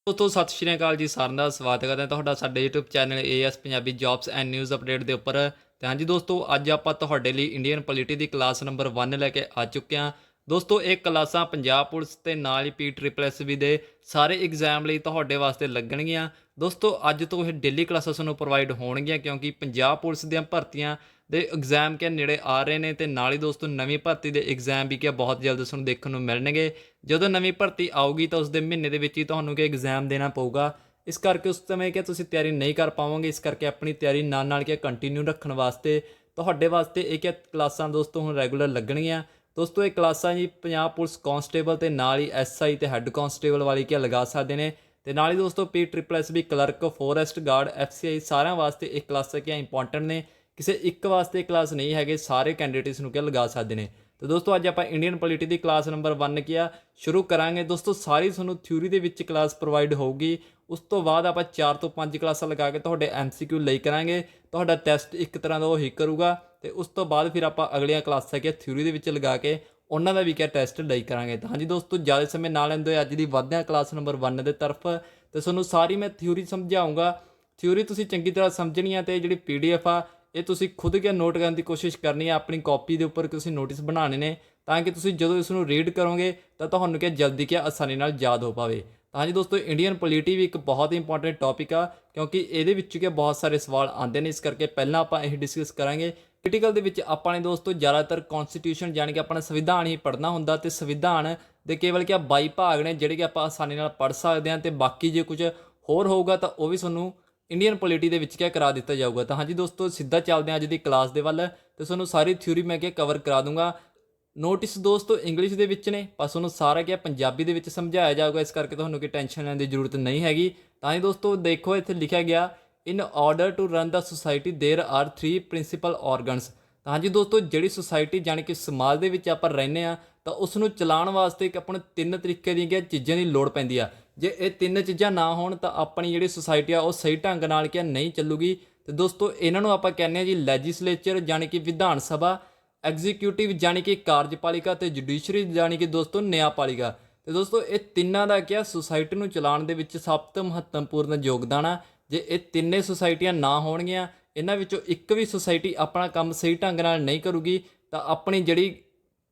ਦੋਸਤੋ ਸਤਿ ਸ਼੍ਰੀ ਅਕਾਲ ਜੀ। ਸਾਰਿਆਂ ਦਾ ਸਵਾਗਤ ਕਰਦੇ ਹਾਂ ਤੁਹਾਡਾ ਸਾਡੇ YouTube channel AS Punjabi jobs and news update ਦੇ ਉੱਪਰ। ਤੇ ਹਾਂਜੀ ਦੋਸਤੋ, ਅੱਜ ਆਪਾਂ ਤੁਹਾਡੇ ਲਈ ਇੰਡੀਅਨ ਪੋਲਿਟੀ ਦੀ ਕਲਾਸ ਨੰਬਰ 1 ਲੈ ਕੇ ਆ ਚੁੱਕੇ ਹਾਂ। ਦੋਸਤੋ ਇਹ ਕਲਾਸਾਂ ਪੰਜਾਬ ਪੁਲਿਸ ਤੇ ਨਾਲ ਹੀ PSSB ਦੇ ਸਾਰੇ ਐਗਜ਼ਾਮ ਲਈ ਤੁਹਾਡੇ ਵਾਸਤੇ ਲੱਗਣਗੀਆਂ। ਦੋਸਤੋ ਅੱਜ ਤੋਂ ਇਹ ਡੇਲੀ ਕਲਾਸਾਂ ਤੁਹਾਨੂੰ ਪ੍ਰੋਵਾਈਡ ਹੋਣਗੀਆਂ, ਕਿਉਂਕਿ ਪੰਜਾਬ ਪੁਲਿਸ ਦੀਆਂ ਭਰਤੀਆਂ ਦੇ ਐਗਜ਼ਾਮ ਕਿ ਨੇੜੇ ਆ ਰਹੇ ਨੇ। ਤੇ ਨਾਲ ਹੀ ਦੋਸਤੋ ਨਵੀਂ ਭਰਤੀ ਦੇ ਐਗਜ਼ਾਮ ਵੀ ਕਿ ਬਹੁਤ ਜਲਦ ਤੁਹਾਨੂੰ ਦੇਖਣ ਨੂੰ ਮਿਲਣਗੇ। ਜਦੋਂ ਨਵੀਂ ਭਰਤੀ ਆਊਗੀ ਤਾਂ ਉਸ ਦੇ ਮਹੀਨੇ ਦੇ ਵਿੱਚ ਹੀ ਤੁਹਾਨੂੰ ਕਿ ਐਗਜ਼ਾਮ ਦੇਣਾ ਪਊਗਾ। ਇਸ ਕਰਕੇ ਉਸ ਸਮੇਂ ਕਿ ਤੁਸੀਂ ਤਿਆਰੀ ਨਹੀਂ ਕਰ ਪਾਵੋਗੇ। ਇਸ ਕਰਕੇ ਆਪਣੀ ਤਿਆਰੀ ਨਾਲ ਕਿ ਕੰਟੀਨਿਊ ਰੱਖਣ ਵਾਸਤੇ ਤੁਹਾਡੇ ਵਾਸਤੇ ਇਹ ਕਿ ਕਲਾਸਾਂ ਦੋਸਤੋ ਹੁਣ ਰੈਗੂਲਰ ਲੱਗਣਗੀਆਂ। ਦੋਸਤੋ ਇਹ ਕਲਾਸਾਂ ਜੀ ਪੰਜਾਬ ਪੁਲਿਸ ਕਾਂਸਟੇਬਲ ਤੇ ਨਾਲ ਹੀ SI ਤੇ ਹੈੱਡ ਕਾਂਸਟੇਬਲ ਵਾਲੀ ਕਿ ਲਗਾ ਸਕਦੇ ਨੇ। ਤੇ ਨਾਲ ਹੀ ਦੋਸਤੋ PSSB clerk, forest guard, FCI ਸਾਰਿਆਂ ਵਾਸਤੇ ਇਹ ਕਲਾਸਾਂ ਕਿ ਇੰਪੋਰਟੈਂਟ ਨੇ। ਕਿਸੇ ਇੱਕ ਵਾਸਤੇ ਕਲਾਸ ਨਹੀਂ ਹੈਗੇ, ਸਾਰੇ ਕੈਂਡੀਡੇਟਸ ਨੂੰ ਕਿ ਲਗਾ ਸਕਦੇ ਨੇ। तो दोस्तों अज आप इंडियन पॉलिटी की क्लास नंबर 1 किया शुरू करांगे। दोस्तों सारी थोनों थ्योरी दे विच क्लास प्रोवाइड होगी। उस तो बाद आप 4 ਤੋਂ 5 क्लासा लगा के तुहाडे MCQ लई करांगे। तुहाडा टैसट एक तरह का वही करूगा। तो उस तो बाद फिर आप अगलियां क्लासा क्या थ्योरी दे विच लगा के उन्हों का भी क्या टैसट लई करांगे। तो हाँ जी दोस्तों, ज़्यादा समय ना लैंदे अज दी वधदे हां क्लास नंबर 1 की तरफ। तो तुहानूं सारी मैं थ्योरी समझाऊँगा। थ्योरी तुसीं चंगी तरह समझनी है। तो जिहड़ी PDF आ ये तुसीं खुद क्या नोट करने की कोशिश करनी है। अपनी कॉपी के उपर तुसीं नोटिस बनाने ने ਤਾਂ ਕਿ ਤੁਸੀਂ ਜਦੋਂ ਇਸ ਨੂੰ ਰੀਡ ਕਰੋਗੇ ਤਾਂ ਤੁਹਾਨੂੰ ਕਿ ਜਲਦੀ ਕਿ ਆਸਾਨੀ ਨਾਲ ਯਾਦ ਹੋ ਪਾਵੇ। ਤਾਂ ਜੀ ਦੋਸਤੋ, ਇੰਡੀਅਨ ਪੋਲਿਟੀ ਵੀ ਇੱਕ ਬਹੁਤ ਹੀ ਇੰਪੋਰਟੈਂਟ ਟੌਪਿਕ ਆ, ਕਿਉਂਕਿ ਇਹਦੇ ਵਿੱਚ ਕਿ ਬਹੁਤ ਸਾਰੇ ਸਵਾਲ ਆਉਂਦੇ ਨੇ। ਇਸ ਕਰਕੇ ਪਹਿਲਾਂ ਆਪਾਂ ਇਹ ਡਿਸਕਸ ਕਰਾਂਗੇ। ਪੋਲੀਟੀਕਲ ਦੇ ਵਿੱਚ ਆਪਾਂ ਨੇ ਦੋਸਤੋ ਜ਼ਿਆਦਾਤਰ ਕਨਸਟੀਟਿਊਸ਼ਨ ਯਾਨੀ ਕਿ ਆਪਣਾ ਸੰਵਿਧਾਨ ਹੀ ਪੜ੍ਹਨਾ ਹੁੰਦਾ। ਤੇ ਸੰਵਿਧਾਨ ਦੇ ਕੇਵਲ ਕਿ 22 ਭਾਗ ਨੇ ਜਿਹੜੇ ਕਿ ਆਪਾਂ ਆਸਾਨੀ ਨਾਲ ਪੜ੍ਹ ਸਕਦੇ ਹਾਂ। ਤੇ ਬਾਕੀ ਜੇ ਕੁਝ ਹੋਰ ਹੋਊਗਾ ਤਾਂ ਉਹ ਵੀ ਤੁਹਾਨੂੰ ਇੰਡੀਅਨ ਪੋਲਿਟੀ ਦੇ ਵਿੱਚ ਕਿਆ ਕਰਾ ਦਿੱਤਾ ਜਾਊਗਾ। ਤਾਂ ਹਾਂਜੀ ਦੋਸਤੋ, ਸਿੱਧਾ ਚੱਲਦੇ ਹਾਂ ਅੱਜ ਦੀ ਕਲਾਸ ਦੇ ਵੱਲ। ਤੇ ਤੁਹਾਨੂੰ ਸਾਰੀ ਥਿਊਰੀ ਮੈਂ ਕਿ ਕਵਰ ਕਰਾ ਦੂੰਗਾ। ਨੋਟਿਸ ਦੋਸਤੋ ਇੰਗਲਿਸ਼ ਦੇ ਵਿੱਚ ਨੇ, ਬਸ ਤੁਹਾਨੂੰ ਸਾਰਾ ਕੀ ਪੰਜਾਬੀ ਦੇ ਵਿੱਚ ਸਮਝਾਇਆ ਜਾਊਗਾ। ਇਸ ਕਰਕੇ ਤੁਹਾਨੂੰ ਕੋਈ ਟੈਨਸ਼ਨ ਲੈਣ ਦੀ ਜ਼ਰੂਰਤ ਨਹੀਂ ਹੈਗੀ। ਤਾਂ ਹੀ ਦੋਸਤੋ ਦੇਖੋ, ਇੱਥੇ ਲਿਖਿਆ ਗਿਆ in order to run the society there are 3 principal organs. ਤਾਂ ਹਾਂਜੀ ਦੋਸਤੋ, ਜਿਹੜੀ ਸੁਸਾਇਟੀ ਜਾਣੀ ਕਿ ਸਮਾਜ ਦੇ ਵਿੱਚ ਆਪਾਂ ਰਹਿੰਦੇ ਹਾਂ ਤਾਂ ਉਸ ਨੂੰ ਚਲਾਉਣ ਵਾਸਤੇ ਇੱਕ ਆਪਾਂ ਨੂੰ 3 ਤਰੀਕੇ ਦੀਆਂ ਚੀਜ਼ਾਂ ਦੀ ਲੋੜ ਪੈਂਦੀ ਆ। ਜੇ ਇਹ 3 ਚੀਜ਼ਾਂ ਨਾ ਹੋਣ ਤਾਂ ਆਪਣੀ ਜਿਹੜੀ ਸੁਸਾਇਟੀ ਆ ਉਹ ਸਹੀ ਢੰਗ ਨਾਲ ਕਿ ਨਹੀਂ ਚੱਲੂਗੀ। ਤੇ ਦੋਸਤੋ ਇਹਨਾਂ ਨੂੰ ਆਪਾਂ ਕਹਿੰਦੇ ਹਾਂ ਜੀ ਲੈਜਿਸਲੇਚਰ ਯਾਨੀ ਕਿ ਵਿਧਾਨ ਸਭਾ, ਐਗਜ਼ੀਕਿਊਟਿਵ ਯਾਨੀ ਕਿ ਕਾਰਜਪਾਲਿਕਾ, ਤੇ ਜੁਡੀਸ਼ਰੀ ਯਾਨੀ ਕਿ ਦੋਸਤੋ ਨਿਆਂਪਾਲਿਕਾ। ਤੇ ਦੋਸਤੋ ਇਹ ਤਿੰਨਾਂ ਦਾ ਕਿਹਾ ਸੁਸਾਇਟੀ ਨੂੰ ਚਲਾਉਣ ਦੇ ਵਿੱਚ ਸਭ ਤੋਂ ਮਹੱਤਵਪੂਰਨ ਯੋਗਦਾਨ ਆ। ਜੇ ਇਹ ਤਿੰਨੇ ਸੁਸਾਇਟੀਆਂ ਨਾ ਹੋਣਗੀਆਂ, ਇਹਨਾਂ ਵਿੱਚੋਂ ਇੱਕ ਵੀ ਸੁਸਾਇਟੀ ਆਪਣਾ ਕੰਮ ਸਹੀ ਢੰਗ ਨਾਲ ਨਹੀਂ ਕਰੂਗੀ ਤਾਂ ਆਪਣੀ ਜਿਹੜੀ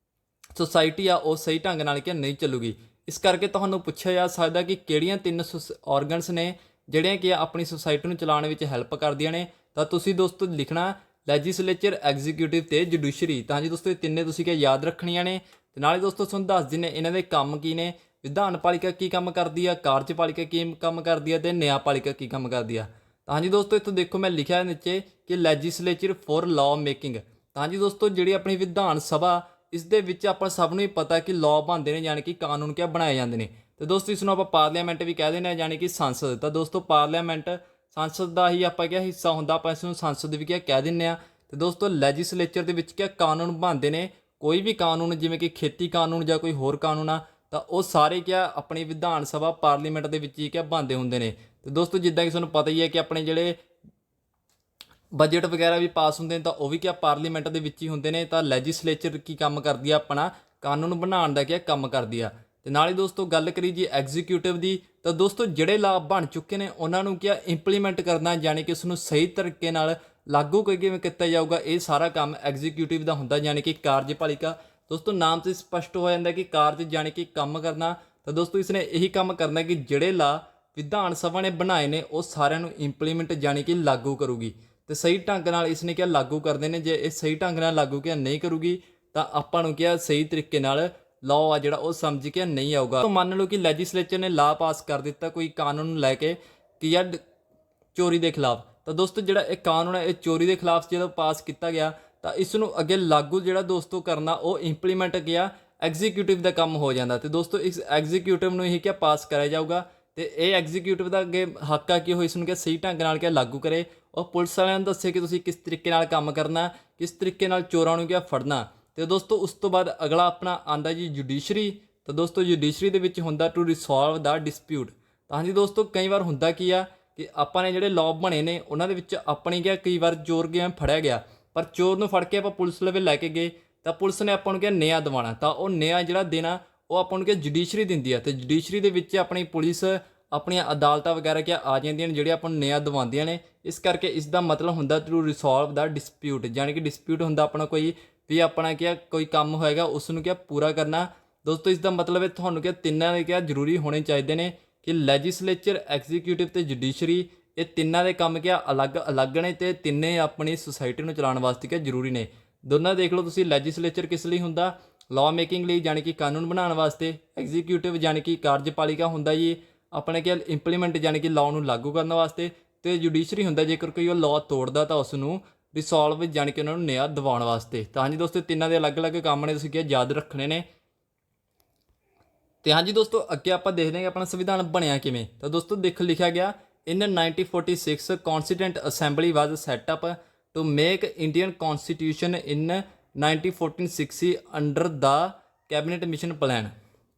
ਸੁਸਾਇਟੀ ਆ ਉਹ ਸਹੀ ਢੰਗ ਨਾਲ ਕਿ ਨਹੀਂ ਚੱਲੂਗੀ। ਇਸ ਕਰਕੇ ਤੁਹਾਨੂੰ ਪੁੱਛਿਆ ਜਾ ਸਕਦਾ ਕਿ ਕਿਹੜੀਆਂ 3 ਔਰਗਨਸ ਨੇ ਜਿਹੜੀਆਂ ਕਿ ਆਪਣੀ ਸੁਸਾਇਟੀ ਨੂੰ ਚਲਾਉਣ ਵਿੱਚ ਹੈਲਪ ਕਰਦੀਆਂ ਨੇ। ਤਾਂ ਤੁਸੀਂ ਦੋਸਤੋ ਲਿਖਣਾ ਲੈਜਿਸਲੇਚਰ, ਐਗਜ਼ੀਕਿਊਟਿਵ ਤੇ ਜੁਡੀਸ਼ਰੀ। ਤਾਂ ਜੀ ਦੋਸਤੋ ਇਹ ਤਿੰਨੇ ਤੁਸੀਂ ਕਿ ਯਾਦ ਰੱਖਣੀਆਂ ਨੇ। ਤੇ ਨਾਲੇ ਦੋਸਤੋ ਤੁਹਾਨੂੰ ਦੱਸ ਦਿੰਦੇ ਇਹਨਾਂ ਦੇ ਕੰਮ ਕੀ ਨੇ। ਵਿਧਾਨ ਪਾਲਿਕਾ ਕੀ ਕੰਮ ਕਰਦੀ ਆ, ਕਾਰਜਪਾਲਿਕਾ ਕੀ ਕੰਮ ਕਰਦੀ ਆ, ਤੇ ਨਿਆਂਪਾਲਿਕਾ ਕੀ ਕੰਮ ਕਰਦੀ ਆ। ਤਾਂ ਜੀ ਦੋਸਤੋ ਇੱਥੋਂ ਦੇਖੋ ਮੈਂ ਲਿਖਿਆ ਨੀਚੇ ਕਿ ਲੈਜਿਸਲੇਚਰ ਫॉर ਲਾਅ ਮੇਕਿੰਗ। ਤਾਂ ਜੀ ਦੋਸਤੋ ਜਿਹੜੀ ਆਪਣੀ ਵਿਧਾਨ ਸਭਾ, ਇਸ ਦੇ ਵਿੱਚ ਆਪਾਂ ਸਭ ਨੂੰ ਹੀ ਪਤਾ ਕਿ ਲਾਅ ਬਣਦੇ ਨੇ ਯਾਨੀ ਕਿ ਕਾਨੂੰਨ ਕਿਆ ਬਣਾਏ ਜਾਂਦੇ ਨੇ। ਤੇ ਦੋਸਤੋ ਇਸ ਨੂੰ ਆਪਾਂ ਪਾਰਲੀਮੈਂਟ ਵੀ ਕਹਿ ਦਿੰਦੇ ਹਾਂ ਯਾਨੀ ਕਿ ਸੰਸਦ। ਤਾਂ ਦੋਸਤੋ ਪਾਰਲੀਮੈਂਟ ਸੰਸਦ ਦਾ ਹੀ ਆਪਾਂ ਕਿਹਾ ਹਿੱਸਾ ਹੁੰਦਾ, ਆਪਾਂ ਇਸ ਨੂੰ ਸੰਸਦ ਵੀ ਕਿਆ ਕਹਿ ਦਿੰਦੇ ਹਾਂ। ਤੇ ਦੋਸਤੋ ਲੈਜਿਸਲੇਚਰ ਦੇ ਵਿੱਚ ਕਿਆ ਕਾਨੂੰਨ ਬਣਦੇ ਨੇ। ਕੋਈ ਵੀ ਕਾਨੂੰਨ ਜਿਵੇਂ ਕਿ ਖੇਤੀ ਕਾਨੂੰਨ ਜਾਂ ਕੋਈ ਹੋਰ ਕਾਨੂੰਨ ਆ ਤਾਂ ਉਹ ਸਾਰੇ ਕਿਆ ਆਪਣੀ ਵਿਧਾਨ ਸਭਾ ਪਾਰਲੀਮੈਂਟ ਦੇ ਵਿੱਚ ਹੀ ਕਿਆ ਬਣਦੇ ਹੁੰਦੇ ਨੇ। ਤੇ ਦੋਸਤੋ ਜਿੱਦਾਂ ਕਿ ਤੁਹਾਨੂੰ ਪਤਾ ਹੀ ਹੈ ਕਿ ਆਪਣੇ ਜਿਹੜੇ ਬਜਟ ਵਗੈਰਾ ਵੀ ਪਾਸ ਹੁੰਦੇ ਨੇ ਤਾਂ ਉਹ ਵੀ ਕਿਆ ਪਾਰਲੀਮੈਂਟ ਦੇ ਵਿੱਚ ਹੀ ਹੁੰਦੇ ਨੇ। ਤਾਂ ਲੈਜਿਸਲੇਚਰ ਕੀ ਕੰਮ ਕਰਦੀ ਆ, ਆਪਣਾ ਕਾਨੂੰਨ ਬਣਾਉਣ ਦਾ ਕਿਆ ਕੰਮ ਕਰਦੀ ਆ। ਤੇ ਨਾਲ ਹੀ ਦੋਸਤੋ ਗੱਲ ਕਰੀ ਜੀ ਐਗਜ਼ੀਕਿਊਟਿਵ ਦੀ, ਤਾਂ ਦੋਸਤੋ ਜਿਹੜੇ ਲਾਅ ਬਣ ਚੁੱਕੇ ਨੇ ਉਹਨਾਂ ਨੂੰ ਕਿਆ ਇੰਪਲੀਮੈਂਟ ਕਰਨਾ ਯਾਨੀ ਕਿ ਉਸ ਨੂੰ ਸਹੀ ਤਰੀਕੇ ਨਾਲ ਲਾਗੂ ਕਿਵੇਂ ਕੀਤਾ ਜਾਊਗਾ, ਇਹ ਸਾਰਾ ਕੰਮ ਐਗਜ਼ੀਕਿਊਟਿਵ ਦਾ ਹੁੰਦਾ ਯਾਨੀ ਕਿ ਕਾਰਜਪਾਲਿਕਾ। ਦੋਸਤੋ ਨਾਮ ਤੋਂ ਸਪਸ਼ਟ ਹੋ ਜਾਂਦਾ ਕਿ ਕਾਰਜ ਯਾਨੀ ਕਿ ਕੰਮ ਕਰਨਾ। ਤਾਂ ਦੋਸਤੋ ਇਸਨੇ ਇਹੀ ਕੰਮ ਕਰਨਾ ਕਿ ਜਿਹੜੇ ਲਾਅ ਵਿਧਾਨ ਸਭਾ ਨੇ ਬਣਾਏ ਨੇ ਉਹ ਸਾਰਿਆਂ ਨੂੰ ਇੰਪਲੀਮੈਂਟ ਯਾਨੀ ਕਿ ਲਾਗੂ ਕਰੂਗੀ। ਤੇ ਸਹੀ ਢੰਗ ਨਾਲ ਇਸਨੇ ਕਿਹਾ ਲਾਗੂ ਕਰਦੇ ਨੇ। ਜੇ ਇਹ ਸਹੀ ਢੰਗ ਨਾਲ ਲਾਗੂ ਕਿਹਾ ਨਹੀਂ ਕਰੂਗੀ ਤਾਂ ਆਪਾਂ ਨੂੰ ਕਿਹਾ ਸਹੀ ਤਰੀਕੇ ਨਾਲ ਲਾਅ ਆ ਜਿਹੜਾ ਉਹ ਸਮਝ ਕੇ ਨਹੀਂ ਆਊਗਾ। ਤਾਂ ਮੰਨ ਲਓ ਕਿ ਲੈਜਿਸਲੇਚਰ ਨੇ ਲਾਅ ਪਾਸ ਕਰ ਦਿੱਤਾ ਕੋਈ ਕਾਨੂੰਨ ਨੂੰ ਲੈ ਕੇ ਕਿ ਯਾਰ ਚੋਰੀ ਦੇ ਖਿਲਾਫ। ਤਾਂ ਦੋਸਤੋ ਜਿਹੜਾ ਇਹ ਕਾਨੂੰਨ ਹੈ ਇਹ ਚੋਰੀ ਦੇ ਖਿਲਾਫ ਜਦੋਂ ਪਾਸ ਕੀਤਾ ਗਿਆ ਤਾਂ ਇਸ ਨੂੰ ਅੱਗੇ ਲਾਗੂ ਜਿਹੜਾ ਦੋਸਤੋ ਕਰਨਾ ਉਹ ਇੰਪਲੀਮੈਂਟ ਗਿਆ ਐਗਜ਼ੀਕਿਊਟਿਵ ਦਾ ਕੰਮ ਹੋ ਜਾਂਦਾ। ਤੇ ਦੋਸਤੋ ਇਸ ਐਗਜ਼ੀਕਿਊਟਿਵ ਨੂੰ ਹੀ ਕਿਆ ਪਾਸ ਕਰਾਇਆ ਜਾਊਗਾ। ਤੇ ਇਹ ਐਗਜ਼ੀਕਿਊਟਿਵ ਦਾ ਅੱਗੇ ਹੱਕ ਆ ਕਿ ਉਹ ਇਸ ਨੂੰ ਕਿਆ ਸਹੀ ਢੰਗ ਨਾਲ ਕਿਆ ਲਾਗੂ ਕਰੇ। ਉਹ ਪੁਲਿਸ ਵਾਲਿਆਂ ਨੂੰ ਦੱਸੇ ਕਿ ਤੁਸੀਂ ਕਿਸ ਤਰੀਕੇ ਨਾਲ ਕੰਮ ਕਰਨਾ, ਕਿਸ ਤਰੀਕੇ ਨਾਲ ਚੋਰਾਂ ਨੂੰ ਕਿਆ ਫੜਨਾ। ਤੇ ਦੋਸਤੋ ਉਸ ਤੋਂ ਬਾਅਦ ਅਗਲਾ ਆਪਣਾ ਆਂਦਾ ਜੀ ਜੁਡੀਸ਼ਰੀ। ਤਾਂ ਦੋਸਤੋ ਜੁਡੀਸ਼ਰੀ ਦੇ ਵਿੱਚ ਹੁੰਦਾ ਟੂ ਰਿਸੋਲਵ ਦਾ ਡਿਸਪਿਊਟ। ਤਾਂ ਹਾਂਜੀ ਦੋਸਤੋ ਕਈ ਵਾਰ ਹੁੰਦਾ ਕੀ ਆ ਕਿ ਆਪਾਂ ਨੇ ਜਿਹੜੇ ਲਾਅ ਬਣੇ ਨੇ ਉਹਨਾਂ ਦੇ ਵਿੱਚ ਆਪਣੀ ਕਿਆ ਕਈ ਵਾਰ ਚੋਰ ਗਿਆ ਫੜਿਆ ਗਿਆ, ਪਰ ਚੋਰ ਨੂੰ ਫੜ ਕੇ ਆਪਾਂ ਪੁਲਿਸ ਲਵੇ ਲੈ ਕੇ ਗਏ ਤਾਂ ਪੁਲਿਸ ਨੇ ਆਪਾਂ ਨੂੰ ਕਿਹਾ ਨਿਆਂ ਦਿਵਾਉਣਾ। ਤਾਂ ਉਹ ਨਿਆਂ ਜਿਹੜਾ ਦੇਣਾ ਉਹ ਆਪਾਂ ਨੂੰ ਕਿਹਾ ਜੁਡੀਸ਼ਰੀ ਦਿੰਦੀ ਆ। ਤੇ ਜੁਡੀਸ਼ਰੀ ਦੇ ਵਿੱਚ ਆਪਣੀ ਪੁਲਿਸ ਆਪਣੀਆਂ ਅਦਾਲਤਾਂ ਵਗੈਰਾ ਕੀ ਆ ਜਾਂਦੀਆਂ ਨੇ ਜਿਹੜੀਆਂ ਆਪਾਂ ਨੂੰ ਨਿਆਂ ਦਿਵਾਉਂਦੀਆਂ ਨੇ। ਇਸ ਕਰਕੇ ਇਸ ਦਾ ਮਤਲਬ ਹੁੰਦਾ ਟੂ ਰਿਸੋਲਵ ਦਾ ਡਿਸਪਿਊਟ, ਯਾਨੀ ਕਿ ਡਿਸਪਿਊਟ ਹੁੰਦਾ ਆਪਣਾ ਕੋਈ ਵੀ ਆਪਣਾ ਕੀ ਕੋਈ ਕੰਮ ਹੋਏਗਾ ਉਸ ਨੂੰ ਕੀ ਪੂਰਾ ਕਰਨਾ। ਦੋਸਤੋ ਇਸ ਦਾ ਮਤਲਬ ਹੈ ਤੁਹਾਨੂੰ ਕੀ ਤਿੰਨਾਂ ਦੇ ਕੀ ਜ਼ਰੂਰੀ ਹੋਣੇ ਚਾਹੀਦੇ ਨੇ ਕਿ ਲੈਜਿਸਲੇਚਰ, ਐਗਜ਼ੀਕਿਊਟਿਵ ਤੇ ਜੁਡੀਸ਼ਰੀ, ਇਹ ਤਿੰਨਾਂ ਦੇ ਕੰਮ ਕੀ ਅਲੱਗ ਨੇ ਤੇ ਤਿੰਨੇ ਆਪਣੀ ਸੁਸਾਇਟੀ ਨੂੰ ਚਲਾਉਣ ਵਾਸਤੇ ਕੀ ਜ਼ਰੂਰੀ ਨੇ। ਦੋਨਾਂ ਦੇਖ ਲਓ ਤੁਸੀਂ, ਲੈਜਿਸਲੇਚਰ ਕਿਸ ਲਈ ਹੁੰਦਾ, ਲਾਅ ਮੇਕਿੰਗ ਲਈ ਯਾਨੀ ਕਿ ਕਾਨੂੰਨ ਬਣਾਉਣ ਵਾਸਤੇ। ਐਗਜ਼ੀਕਿਊਟਿਵ ਯਾਨੀ ਕਿ ਕਾਰਜਪਾਲਿਕਾ ਹੁੰਦਾ ਜੀ ਆਪਣੇ ਕੀ ਇੰਪਲੀਮੈਂਟ ਯਾਨੀ ਕਿ ਲਾਅ ਨੂੰ ਲਾਗੂ ਕਰਨ ਵਾਸਤੇ। ਤੇ ਜੁਡੀਸ਼ਰੀ ਹੁੰਦਾ ਜੇਕਰ ਕੋਈ ਉਹ ਲਾਅ ਤੋੜਦਾ ਤਾਂ ਉਸ ਨੂੰ ਰਿਸੋਲਵ ਯਾਨੀ ਕਿ ਉਹਨਾਂ ਨੂੰ ਨਿਆਂ ਦਿਵਾਉਣ ਵਾਸਤੇ। ਤਾਂ ਹਾਂਜੀ ਦੋਸਤੋ ਤਿੰਨਾਂ ਦੇ ਅਲੱਗ-ਅਲੱਗ ਕੰਮ ਨੇ, ਤੁਸੀਂ ਕੀ ਯਾਦ ਰੱਖਣੇ ਨੇ। ਤੇ ਹਾਂਜੀ ਦੋਸਤੋ ਅੱਗੇ ਆਪਾਂ ਦੇਖਦੇ ਹਾਂ ਕਿ ਆਪਣਾ ਸੰਵਿਧਾਨ ਬਣਿਆ ਕਿਵੇਂ। ਤਾਂ ਦੋਸਤੋ ਦੇਖੋ ਲਿਖਿਆ ਗਿਆ in 1946 constituent assembly was set up to make Indian constitution in 1914-60 under the cabinet mission plan.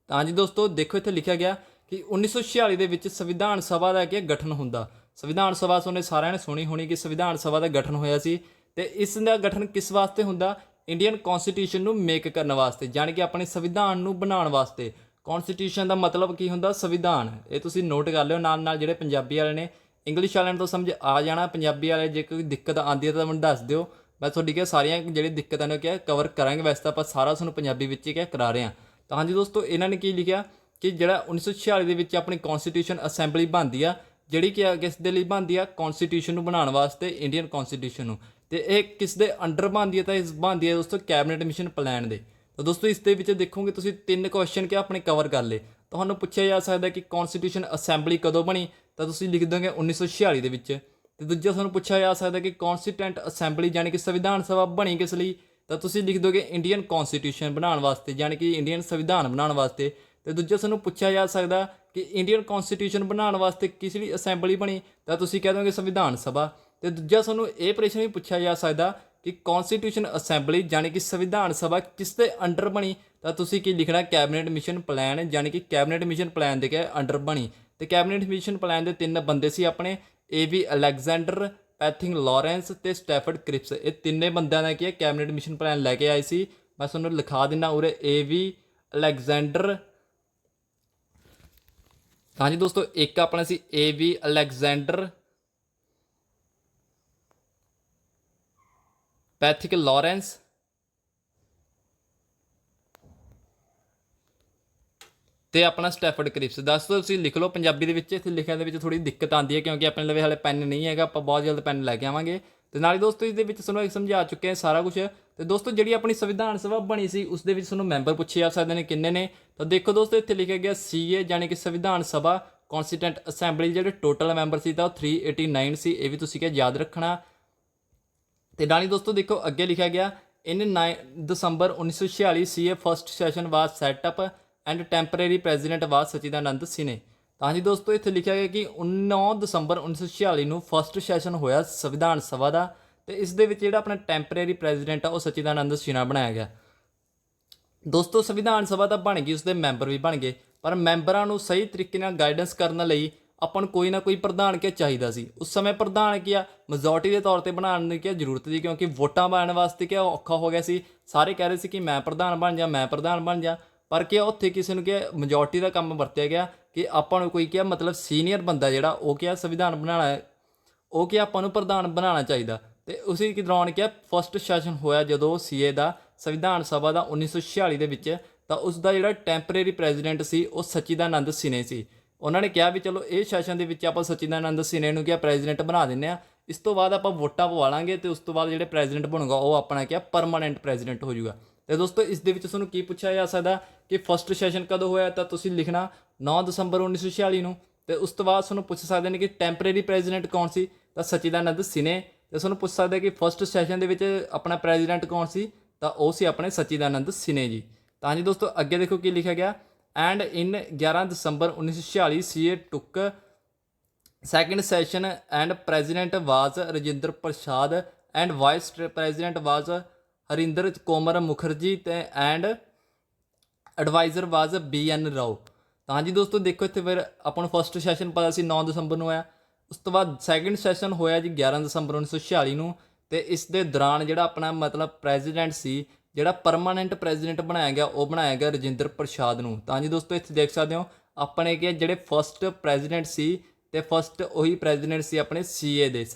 ਤਾਂ ਹਾਂਜੀ ਦੋਸਤੋ ਦੇਖੋ ਇੱਥੇ ਲਿਖਿਆ ਗਿਆ ਕਿ 1946 ਦੇ ਵਿੱਚ ਸੰਵਿਧਾਨ ਸਭਾ ਦਾ ਕੀ ਗਠਨ ਹੁੰਦਾ। ਸੰਵਿਧਾਨ ਸਭਾ ਸੁਣੇ ਸਾਰਿਆਂ ਨੇ ਸੁਣੀ ਹੋਣੀ ਕਿ ਸੰਵਿਧਾਨ ਸਭਾ ਦਾ ਗਠਨ ਹੋਇਆ ਸੀ। ਤੇ ਇਸ ਦਾ ਗਠਨ ਕਿਸ ਵਾਸਤੇ ਹੁੰਦਾ, ਇੰਡੀਅਨ ਕੌਂਸਟੀਟਿਊਸ਼ਨ ਨੂੰ ਮੇਕ ਕਰਨ ਵਾਸਤੇ, ਜਾਣੀ ਕਿ ਆਪਣੇ ਸੰਵਿਧਾਨ ਨੂੰ ਬਣਾਉਣ ਵਾਸਤੇ। ਕੌਂਸਟੀਟਿਊਸ਼ਨ ਦਾ ਮਤਲਬ ਕੀ ਹੁੰਦਾ, ਸੰਵਿਧਾਨ। ਇਹ ਤੁਸੀਂ ਨੋਟ ਕਰ ਲਿਓ ਨਾਲ ਨਾਲ। ਜਿਹੜੇ ਪੰਜਾਬੀ ਵਾਲੇ ਨੇ, ਇੰਗਲਿਸ਼ ਵਾਲਿਆਂ ਨੂੰ ਤਾਂ ਸਮਝ ਆ ਜਾਣਾ, ਪੰਜਾਬੀ ਵਾਲੇ ਜੇ ਕੋਈ ਦਿੱਕਤ ਆਉਂਦੀ ਹੈ ਤਾਂ ਮੈਨੂੰ ਦੱਸ ਦਿਓ। ਮੈਂ ਤੁਹਾਡੀ ਕੀ ਸਾਰੀਆਂ ਜਿਹੜੀ ਦਿੱਕਤਾਂ ਨੇ ਕੀ ਕਵਰ ਕਰਾਂਗੇ। ਵੈਸੇ ਤਾਂ ਆਪਾਂ ਸਾਰਾ ਤੁਹਾਨੂੰ ਪੰਜਾਬੀ ਵਿੱਚ ਹੀ ਕੀ ਕਰਾ ਰਹੇ ਹਾਂ। ਤਾਂ ਹਾਂਜੀ ਦੋਸਤੋ ਇਹਨਾਂ ਨੇ ਕੀ ਲਿਖਿਆ ਕਿ ਜਿਹੜਾ 1946 ਦੇ ਵਿੱਚ ਆਪਣੀ ਕੌਂਸਟੀਟਿਊਸ਼ਨ ਅਸੈਂਬਲੀ ਬਣਦੀ ਆ, ਜਿਹੜੀ ਕਿ ਕਿਸ ਦੇ ਲਈ ਬਣਦੀ ਆ, ਕੌਂਸਟੀਟਿਊਸ਼ਨ ਨੂੰ ਬਣਾਉਣ ਵਾਸਤੇ, ਇੰਡੀਅਨ ਕੌਂਸਟੀਟਿਊਸ਼ਨ ਨੂੰ। ਤੇ ਇਹ ਕਿਸ ਦੇ ਅੰਡਰ ਬਣਦੀ ਹੈ, ਤਾਂ ਇਸ ਬਣਦੀ ਹੈ ਦੋਸਤੋ ਕੈਬਨਿਟ ਮਿਸ਼ਨ ਪਲਾਨ ਦੇ। ਤਾਂ ਦੋਸਤੋ ਇਸ ਦੇ ਵਿੱਚ ਦੇਖੋਗੇ ਤੁਸੀਂ 3 ਕੁਐਸਚਨ ਕਿ ਆਪਣੇ ਕਵਰ ਕਰ ਲਏ। ਤੁਹਾਨੂੰ ਪੁੱਛਿਆ ਜਾ ਸਕਦਾ ਕਿ ਕੌਂਸਟੀਟਿਊਸ਼ਨ ਅਸੈਂਬਲੀ ਕਦੋਂ ਬਣੀ, ਤਾਂ ਤੁਸੀਂ ਲਿਖ ਦੋਗੇ 1946 ਦੇ ਵਿੱਚ। ਤੇ ਦੂਜਾ ਤੁਹਾਨੂੰ ਪੁੱਛਿਆ ਜਾ ਸਕਦਾ ਕਿ ਕੌਂਸਟੀਟਿਊਂਟ ਅਸੈਂਬਲੀ ਯਾਨੀ ਕਿ ਸੰਵਿਧਾਨ ਸਭਾ ਬਣੀ ਕਿਸ ਲਈ, ਤਾਂ ਤੁਸੀਂ ਲਿਖ ਦੋਗੇ ਇੰਡੀਅਨ ਕੌਂਸਟੀਟਿਊਸ਼ਨ ਬਣਾਉਣ ਵਾਸਤੇ, ਯਾਨੀ ਕਿ ਇੰਡੀਅਨ ਸੰਵਿਧਾਨ ਬਣਾਉਣ ਵਾਸਤੇ। ਤੇ ਦੂਜਾ ਤੁਹਾਨੂੰ ਪੁੱਛਿਆ ਜਾ ਸਕਦਾ ਕਿ ਇੰਡੀਅਨ ਕੌਂਸਟੀਟਿਊਸ਼ਨ ਬਣਾਉਣ ਵਾਸਤੇ ਕਿਸ ਲਈ ਅਸੈਂਬਲੀ ਬਣੀ, ਤਾਂ ਤੁਸੀਂ ਕਹਿ ਦੋਗੇ ਸੰਵਿਧਾਨ ਸਭਾ। ਤੇ ਦੂਜਾ ਤੁਹਾਨੂੰ ਇਹ ਪ੍ਰਸ਼ਨ ਵੀ ਪੁੱਛਿਆ ਜਾ ਸਕਦਾ ਕਿ ਕੌਂਸਟੀਟਿਊਸ਼ਨ ਅਸੈਂਬਲੀ ਯਾਨੀ ਕਿ ਸੰਵਿਧਾਨ ਸਭਾ ਕਿਸ ਦੇ ਅੰਡਰ ਬਣੀ, ਤਾਂ ਤੁਸੀਂ ਕੀ ਲਿਖਣਾ, ਕੈਬਨਿਟ ਮਿਸ਼ਨ ਪਲਾਨ, ਯਾਨੀ ਕਿ ਕੈਬਨਿਟ ਮਿਸ਼ਨ ਪਲਾਨ ਦੇ ਕੇ ਅੰਡਰ ਬਣੀ। ਤੇ ਕੈਬਨਿਟ ਮਿਸ਼ਨ ਪਲਾਨ ਦੇ 3 ਬੰਦੇ ਸੀ ਆਪਣੇ, ਏਵੀ ਅਲੈਗਜ਼ੈਂਡਰ, ਪੈਥਿੰਗ ਲਾਰੈਂਸ ਤੇ ਸਟੈਫਰਡ ਕ੍ਰਿਪਸ। ਇਹ ਤਿੰਨੇ ਬੰਦਿਆਂ ਦਾ ਕੀ ਹੈ ਕੈਬਨਿਟ ਮਿਸ਼ਨ ਪਲਾਨ ਲੈ ਕੇ ਆਏ ਸੀ। ਮੈਂ ਤੁਹਾਨੂੰ ਲਿਖਾ ਦਿੰਦਾ ਉਰੇ, ਏਵੀ ਅਲੈਗਜ਼ੈਂਡਰ। ਹਾਂਜੀ ਦੋਸਤੋ ਇੱਕ ਆਪਣਾ ਸੀ ਏਵੀ ਅਲੈਗਜ਼ੈਂਡਰ, ਪੈਥਿਕ ਲਾਰੈਂਸ ਤੇ ਆਪਣਾ ਸਟੈਫਰਡ ਕ੍ਰਿਪਸ। ਦੱਸੋ ਤੁਸੀਂ ਲਿਖ ਲਓ ਪੰਜਾਬੀ ਦੇ ਵਿੱਚ। ਇੱਥੇ ਲਿਖਣ ਦੇ ਵਿੱਚ ਥੋੜੀ ਦਿੱਕਤ ਆਉਂਦੀ ਹੈ ਕਿਉਂਕਿ ਆਪਣੇ ਲਵੇ ਹਾਲੇ ਪੈਨ ਨਹੀਂ ਹੈਗਾ, ਆਪਾਂ ਬਹੁਤ ਜਲਦ ਪੈਨ ਲੈ ਕੇ ਆਵਾਂਗੇ। ਤੇ ਨਾਲ ਹੀ ਦੋਸਤੋ ਇਸ ਦੇ ਵਿੱਚ ਤੁਹਾਨੂੰ ਸਮਝਾ ਚੁੱਕੇ ਹਾਂ ਸਾਰਾ ਕੁਝ। ਤੇ ਦੋਸਤੋ ਜਿਹੜੀ ਆਪਣੀ ਸੰਵਿਧਾਨ ਸਭਾ ਬਣੀ ਸੀ ਉਸ ਦੇ ਵਿੱਚ ਤੁਹਾਨੂੰ ਮੈਂਬਰ ਪੁੱਛੇ ਜਾ ਸਕਦੇ ਨੇ ਕਿੰਨੇ ਨੇ। ਤਾਂ ਦੇਖੋ ਦੋਸਤੋ ਇੱਥੇ ਲਿਖਿਆ ਗਿਆ ਸੀਏ ਯਾਨੀ ਕਿ ਸੰਵਿਧਾਨ ਸਭਾ ਕੌਂਸਟੀਟਿਊਂਟ ਅਸੈਂਬਲੀ ਜਿਹੜੇ ਟੋਟਲ ਮੈਂਬਰ ਸੀ ਤਾਂ ਉਹ 389 ਸੀ। ਇਹ ਵੀ ਤੁਸੀਂ ਕੀ ਯਾਦ ਰੱਖਣਾ। ਤੇ ਨਾਲ ਹੀ ਦੋਸਤੋ ਦੇਖੋ ਅੱਗੇ ਲਿਖਿਆ ਗਿਆ in 9 December 1946 CA first session was set up and temporary president was Sachchidananda Sinha. ਤਾਂ ਹਾਂਜੀ ਦੋਸਤੋ ਇੱਥੇ ਲਿਖਿਆ ਗਿਆ ਕਿ 9 ਦਸੰਬਰ 1946 ਨੂੰ ਫਸਟ ਸੈਸ਼ਨ ਹੋਇਆ ਸੰਵਿਧਾਨ ਸਭਾ ਦਾ। ਤੇ ਇਸ ਦੇ ਵਿੱਚ ਜਿਹੜਾ ਆਪਣਾ ਟੈਂਪਰੇਰੀ ਪ੍ਰੈਜ਼ੀਡੈਂਟ ਆ ਉਹ ਸਚਿਦਾਨੰਦ ਸਿਨਾ ਬਣਾਇਆ ਗਿਆ। ਦੋਸਤੋ ਸੰਵਿਧਾਨ ਸਭਾ ਤਾਂ ਬਣ ਗਈ, ਉਸਦੇ ਮੈਂਬਰ ਵੀ ਬਣ ਗਏ, ਪਰ ਮੈਂਬਰਾਂ ਨੂੰ ਸਹੀ ਤਰੀਕੇ ਨਾਲ ਗਾਈਡੈਂਸ ਕਰਨ ਲਈ ਆਪਾਂ ਨੂੰ ਕੋਈ ਨਾ ਕੋਈ ਪ੍ਰਧਾਨ ਕੀ ਚਾਹੀਦਾ ਸੀ। ਉਸ ਸਮੇਂ ਪ੍ਰਧਾਨ ਕੀ ਆ ਮੈਜੋਰਟੀ ਦੇ ਤੌਰ ਤੇ ਬਣਾਉਣ ਦੀ ਕੀ ਜ਼ਰੂਰਤ ਸੀ, ਕਿਉਂਕਿ ਵੋਟਾਂ ਪਾਉਣ ਵਾਸਤੇ ਕੀ ਔਖਾ ਹੋ ਗਿਆ ਸੀ। ਸਾਰੇ ਕਹਿ ਰਹੇ ਸੀ ਕਿ ਮੈਂ ਪ੍ਰਧਾਨ ਬਣ ਜਾ, ਮੈਂ ਪ੍ਰਧਾਨ ਬਣ ਜਾ। ਪਰ ਕੀ ਉੱਥੇ ਕਿਸੇ ਨੂੰ ਕੀ ਮੈਜੋਰਟੀ ਦਾ ਕੰਮ ਵਰਤਿਆ ਗਿਆ ਕਿ ਆਪਾਂ ਨੂੰ ਕੋਈ ਕੀ ਮਤਲਬ ਸੀਨੀਅਰ ਬੰਦਾ ਜਿਹੜਾ ਉਹ ਕੀ ਸੰਵਿਧਾਨ ਬਣਾਉਣਾ, ਉਹ ਕੀ ਆਪਾਂ ਨੂੰ ਪ੍ਰਧਾਨ ਬਣਾਉਣਾ ਚਾਹੀਦਾ। ਤੇ ਉਸੇ ਦੌਰਾਨ ਕੀ ਫਸਟ ਸੈਸ਼ਨ ਹੋਇਆ ਜਦੋਂ ਸੀਏ ਦਾ ਸੰਵਿਧਾਨ ਸਭਾ ਦਾ 1946 ਦੇ ਵਿੱਚ। ਤਾਂ ਉਸ ਦਾ ਜਿਹੜਾ ਟੈਂਪਰੇਰੀ ਪ੍ਰੈਜ਼ੀਡੈਂਟ ਸੀ ਉਹ ਸਚਿਦਾਨੰਦ ਸਿਨੇ ਸੀ। ਉਹਨਾਂ ਨੇ ਕਿਹਾ ਵੀ ਚਲੋ ਇਹ ਸੈਸ਼ਨ ਦੇ ਵਿੱਚ ਆਪਾਂ ਸਚਿਦਾਨੰਦ ਸਿਨੇ ਨੂੰ ਕਿਹਾ ਪ੍ਰੈਜ਼ੀਡੈਂਟ ਬਣਾ ਦਿੰਦੇ ਹਾਂ, ਇਸ ਤੋਂ ਬਾਅਦ ਆਪਾਂ ਵੋਟਾਂ ਪਵਾ ਲਾਂਗੇ ਤੇ ਉਸ ਤੋਂ ਬਾਅਦ ਜਿਹੜੇ ਪ੍ਰੈਜ਼ੀਡੈਂਟ ਬਣੂਗਾ ਉਹ ਆਪਣਾ ਕਿਹਾ ਪਰਮਾਨੈਂਟ ਪ੍ਰੈਜ਼ੀਡੈਂਟ ਹੋ ਜਾਊਗਾ। ਤੇ ਦੋਸਤੋ ਇਸ ਦੇ ਵਿੱਚ ਤੁਹਾਨੂੰ ਕੀ ਪੁੱਛਿਆ ਜਾ ਸਕਦਾ ਕਿ ਫਸਟ ਸੈਸ਼ਨ ਕਦੋਂ ਹੋਇਆ, ਤਾਂ ਤੁਸੀਂ ਲਿਖਣਾ 9 ਦਸੰਬਰ 1946 ਨੂੰ। ਤੇ ਉਸ ਤੋਂ ਬਾਅਦ ਤੁਹਾਨੂੰ ਪੁੱਛ ਸਕਦੇ ਨੇ ਕਿ ਟੈਂਪਰੇਰੀ ਪ੍ਰੈਜ਼ੀਡੈਂਟ ਕੌਣ ਸੀ, ਤਾਂ ਸਚਿਦਾਨੰਦ ਸਿਨੇ। ਤੇ ਤੁਹਾਨੂੰ ਪੁੱਛ ਸਕਦੇ ਕਿ ਫਸਟ ਸੈਸ਼ਨ ਦੇ ਵਿੱਚ ਆਪਣਾ ਪ੍ਰੈਜ਼ੀਡੈਂਟ ਕੌਣ ਸੀ, ਤਾਂ ਉਹ ਸੀ ਆਪਣੇ ਸਚਿਦਾਨੰਦ ਸਿਨੇ ਜੀ। ਤਾਂ ਜੀ ਦੋਸਤੋ ਅੱਗੇ ਦੇਖੋ ਕੀ ਲਿਖਿਆ ਗਿਆ and in 11 December 1946 CA took second session and president was Rajendra Prasad and vice president was Harendra Coomar Mookerjee ਤੇ and adviser was BN Rao. ਤਾਂ ਜੀ ਦੋਸਤੋ ਦੇਖੋ ਇੱਥੇ ਫਿਰ ਆਪਾਂ ਨੂੰ ਫਸਟ ਸੈਸ਼ਨ ਪਤਾ ਸੀ 9 ਦਸੰਬਰ ਨੂੰ ਹੋਇਆ। ਉਸ ਤੋਂ ਬਾਅਦ ਸੈਕਿੰਡ ਸੈਸ਼ਨ ਹੋਇਆ ਜੀ 11 ਦਸੰਬਰ 1946 ਨੂੰ। ਤੇ ਇਸ ਦੇ ਦੌਰਾਨ ਜਿਹੜਾ ਆਪਣਾ ਮਤਲਬ ਪ੍ਰੈਜ਼ੀਡੈਂਟ ਸੀ, ਜਿਹੜਾ ਪਰਮਾਨੈਂਟ ਪ੍ਰੈਜ਼ੀਡੈਂਟ ਬਣਾਇਆ ਗਿਆ ਉਹ ਬਣਾਇਆ ਗਿਆ ਰਜਿੰਦਰ ਪ੍ਰਸਾਦ ਨੂੰ। ਤਾਂ ਜੀ ਦੋਸਤੋ ਇੱਥੇ ਦੇਖ ਸਕਦੇ ਹੋ ਆਪਣੇ ਕਿ ਜਿਹੜੇ ਫਸਟ ਪ੍ਰੈਜ਼ੀਡੈਂਟ ਸੀ ਤੇ ਫਸਟ ਉਹੀ ਪ੍ਰੈਜ਼ੀਡੈਂਟ ਸੀ ਆਪਣੇ ਸੀਏ